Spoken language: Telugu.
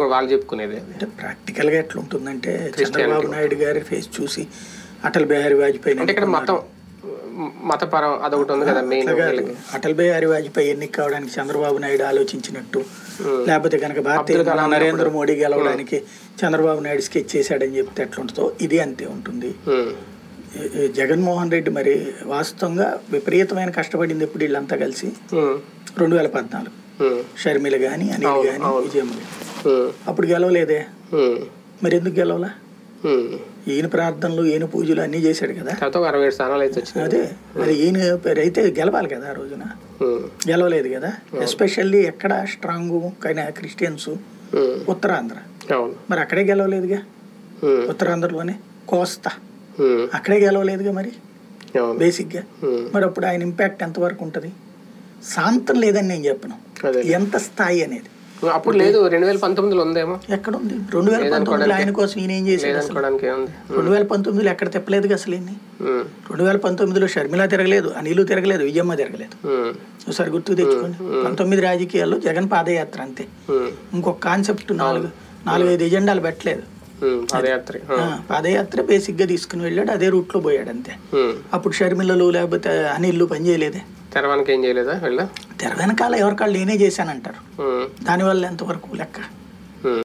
కూడా వాళ్ళు చెప్పుకునేది. అంటే ప్రాక్టికల్గా ఎట్లా ఉంటుందంటే చంద్రబాబు నాయుడు గారి ఫేస్ చూసి అటల్ బిహారీ వాజ్పేయి అంటే ఇక్కడ మతపరం అదొకటి ఉంది కదా మెయిన్. అటల్ బిహారీ వాజ్పేయి ఎన్నిక కావడానికి చంద్రబాబు నాయుడు ఆలోచించినట్టు, లేకపోతే కనుక భారతీయ నరేంద్ర మోడీ గెలవడానికి చంద్రబాబు నాయుడు స్కెచ్ చేశాడని చెప్తే ఎట్లుంటుందో ఇది అంతే ఉంటుంది. జగన్మోహన్ రెడ్డి మరి వాస్తవంగా విపరీతమైన కష్టపడింది ఎప్పుడు వీళ్ళంతా కలిసి 2014 షర్మిల గాని అనిల్ గాని విజయమ్మ గాని అప్పుడు గెలవలేదే, మరి ఎందుకు గెలవలా? ఈయన ప్రార్థనలు ఈయన పూజలు అన్ని చేశాడు కదా, 67 స్థానాలు అయితే అదే మరి ఈయన అయితే గెలవాలి కదా ఆ రోజున, గెలవలేదు కదా. ఎస్పెషల్లీ ఎక్కడ స్ట్రాంగ్ కానీ క్రిస్టియన్స్ ఉత్తరాంధ్ర, మరి అక్కడే గెలవలేదుగా, ఉత్తరాంధ్రలోనే కోస్తా అక్కడే గెలవలేదుగా మరి బేసిక్గా. మరి అప్పుడు ఆయన ఇంపాక్ట్ ఎంతవరకు ఉంటుంది? శాంతం లేదని నేను చెప్పను, ఎంత స్థాయి అనేది అప్పుడు లేదు. 2019లో ఉందేమో, ఎక్కడ ఉంది? 2019లో ఆయన కోసం ఈయన ఏం చేశాడు? 2019లో ఎక్కడ తిప్పలేదుగా అసలు ఈయన్ని. 2019లో షర్మిల తిరగలేదు, అనిలు తిరగలేదు, విజయమ్మ తిరగలేదు. ఒకసారి గుర్తు తెచ్చుకోండి. 19 రాజకీయాల్లో జగన్ పాదయాత్ర అంతే. ఇంకొక కాన్సెప్ట్ 4-5 ఎజెండాలు పెట్టలేదు. పాదయాత్ర బేసిక్ గా తీసుకుని వెళ్ళాడు, అదే రూట్ లో పోయాడు అంతే. అప్పుడు షర్మిలలు లేకపోతే అనిల్లు పని చేయలేదే, తెర వెనకాల ఎవరికాళ్ళు నేనే చేశానంటారు. దానివల్ల ఎంతవరకు లెక్క?